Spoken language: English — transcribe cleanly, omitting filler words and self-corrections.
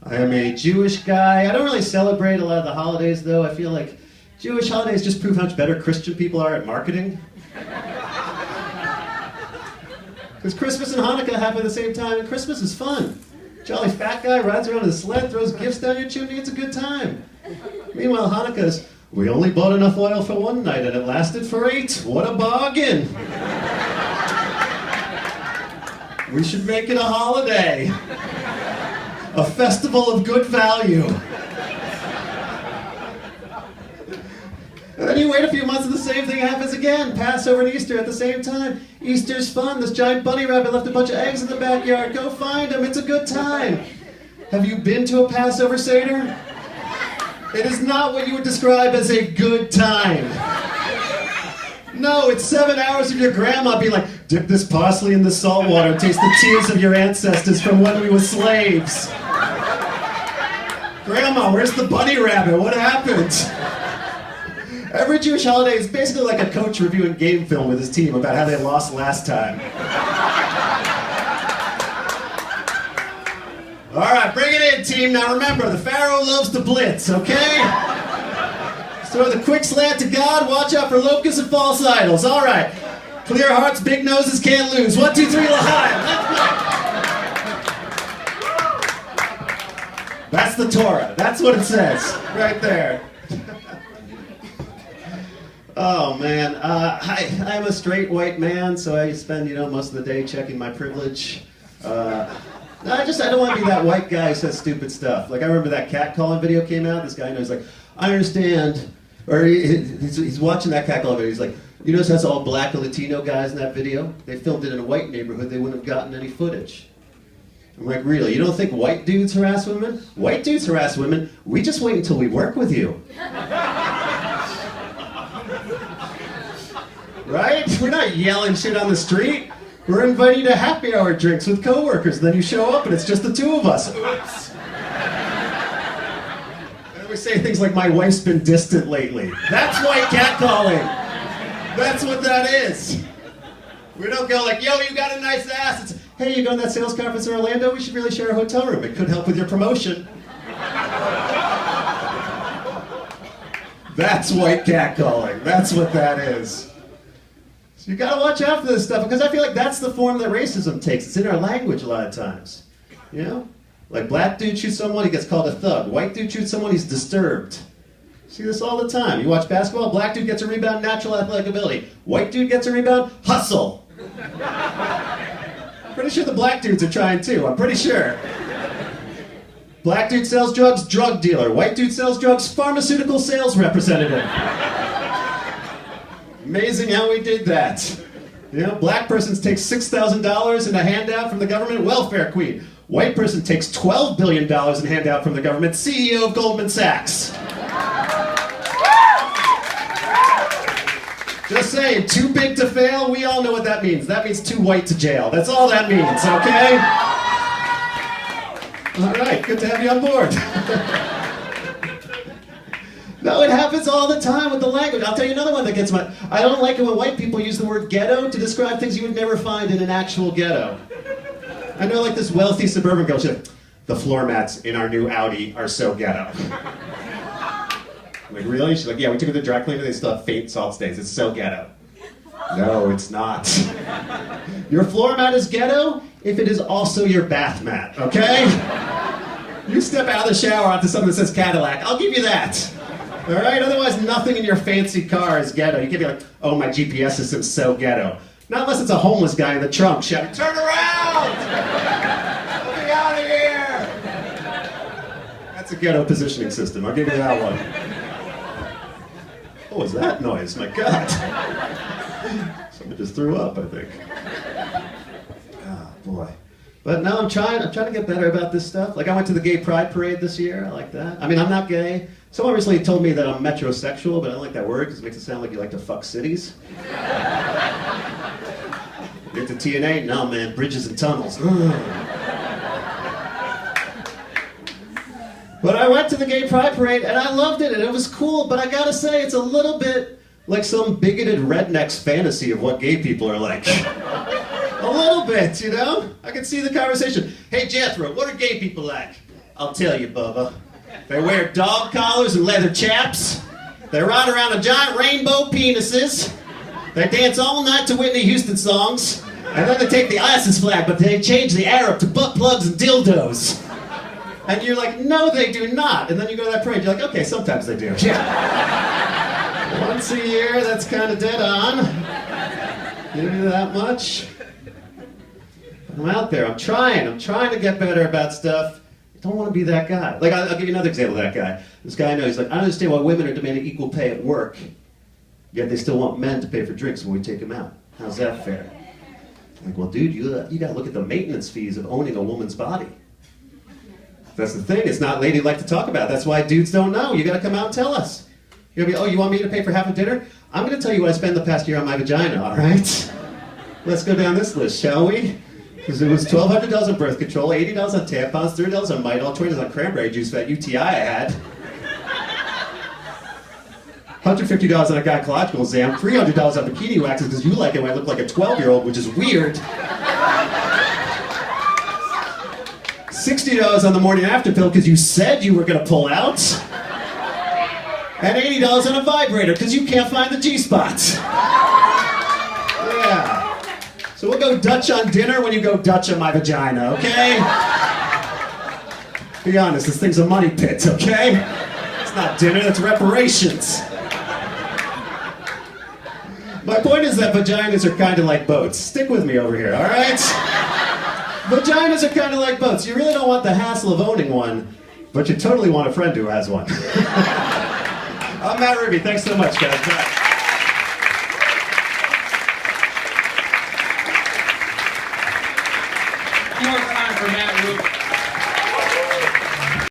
I am a Jewish guy. I don't really celebrate a lot of the holidays, though. I feel like Jewish holidays just prove how much better Christian people are at marketing. Because Christmas and Hanukkah happen at the same time, and Christmas is fun. Jolly fat guy rides around in a sled, throws gifts down your chimney, it's a good time. Meanwhile, Hanukkah's, we only bought enough oil for one night and it lasted for 8. What a bargain! We should make it a holiday. A festival of good value. And then you wait a few months and the same thing happens again. Passover and Easter at the same time. Easter's fun. This giant bunny rabbit left a bunch of eggs in the backyard. Go find him. It's a good time. Have you been to a Passover Seder? It is not what you would describe as a good time. No, it's 7 hours of your grandma being like, dip this parsley in the salt water and taste the tears of your ancestors from when we were slaves. Grandma, where's the bunny rabbit? What happened? Every Jewish holiday is basically like a coach reviewing game film with his team about how they lost last time. All right, bring it in, team. Now remember, the Pharaoh loves to blitz, okay? Throw the quick slant to God, watch out for locusts and false idols. All right. Clear hearts, big noses, can't lose. 1, 2, 3, L'chaim. That's the Torah. That's what it says. Right there. Oh, man. I'm a straight white man, so I spend, most of the day checking my privilege. I don't want to be that white guy who says stupid stuff. Like, I remember that catcalling video came out. This guy knows, like, I understand. Or he's watching that catcalling video. He's like, you notice that's all black and Latino guys in that video? They filmed it in a white neighborhood. They wouldn't have gotten any footage. I'm like, really? You don't think white dudes harass women? White dudes harass women. We just wait until we work with you. Right? We're not yelling shit on the street. We're inviting you to happy hour drinks with coworkers. Then you show up and it's just the two of us. Oops. And we say things like, my wife's been distant lately. That's white catcalling. That's what that is. We don't go like, yo, you got a nice ass. It's, hey, you going to that sales conference in Orlando? We should really share a hotel room. It could help with your promotion. That's white catcalling. That's what that is. So you gotta watch out for this stuff, because I feel like that's the form that racism takes. It's in our language a lot of times. Like black dude shoots someone, he gets called a thug. White dude shoots someone, he's disturbed. See this all the time. You watch basketball, black dude gets a rebound, natural athletic ability. White dude gets a rebound, hustle. Pretty sure the black dudes are trying too, I'm pretty sure. Black dude sells drugs, drug dealer. White dude sells drugs, pharmaceutical sales representative. Amazing how we did that. Black person takes $6,000 in a handout from the government, welfare queen. White person takes $12 billion in handout from the government, CEO of Goldman Sachs. Just saying, too big to fail, we all know what that means. That means too white to jail. That's all that means, okay? All right, good to have you on board. No, it happens all the time with the language. I'll tell you another one that gets my... I don't like it when white people use the word ghetto to describe things you would never find in an actual ghetto. I know like this wealthy suburban girl, she's like, the floor mats in our new Audi are so ghetto. I'm like, really? She's like, yeah, we took it to the dry cleaner, they still have faint salt stains. It's so ghetto. No, it's not. Your floor mat is ghetto if it is also your bath mat, okay? You step out of the shower onto something that says Cadillac, I'll give you that. All right? Otherwise, nothing in your fancy car is ghetto. You can't be like, oh, my GPS system's so ghetto. Not unless it's a homeless guy in the trunk shouting, turn around! Let me out of here! That's a ghetto positioning system. I'll give you that one. What was that noise? My God. Someone just threw up, I think. Oh, boy. But no, I'm trying to get better about this stuff. Like, I went to the gay pride parade this year. I like that. I mean, I'm not gay. Someone recently told me that I'm metrosexual, but I don't like that word because it makes it sound like you like to fuck cities. Get to TNA? No, man, bridges and tunnels. But I went to the gay pride parade and I loved it and it was cool, but I gotta say, it's a little bit like some bigoted redneck's fantasy of what gay people are like. A little bit, I can see the conversation. Hey, Jethro, what are gay people like? I'll tell you, Bubba. They wear dog collars and leather chaps. They ride around on giant rainbow penises. They dance all night to Whitney Houston songs. And then they take the ISIS flag, but they change the Arab to butt plugs and dildos. And you're like, no, they do not. And then you go to that parade, you're like, okay, sometimes they do. Yeah. Once a year, that's kind of dead on. You do that much. I'm out there, I'm trying to get better about stuff. I don't want to be that guy. Like, I'll give you another example of that guy. This guy I know, he's like, I don't understand why women are demanding equal pay at work, yet they still want men to pay for drinks when we take them out. How's that fair? I'm like, well, dude, you got to look at the maintenance fees of owning a woman's body. That's the thing, it's not ladylike to talk about. That's why dudes don't know. You got to come out and tell us. You're going to be, oh, you want me to pay for half of dinner? I'm going to tell you what I spent the past year on my vagina, all right? Let's go down this list, shall we? Because it was $1,200 on birth control, $80 on tampons, $30 on Midol, $20 on cranberry juice for that UTI I had, $150 on a gynecological exam, $300 on bikini waxes because you like it when I look like a 12-year-old, which is weird. $60 on the morning after pill because you said you were going to pull out. And $80 on a vibrator because you can't find the G-spot. Yeah. So we'll go Dutch on dinner when you go Dutch on my vagina, okay? Be honest, this thing's a money pit, okay? It's not dinner, that's reparations. My point is that vaginas are kind of like boats. Stick with me over here, all right? Vaginas are kind of like boats. You really don't want the hassle of owning one, but you totally want a friend who has one. I'm Matt Ruby. Thanks so much, guys. Bye.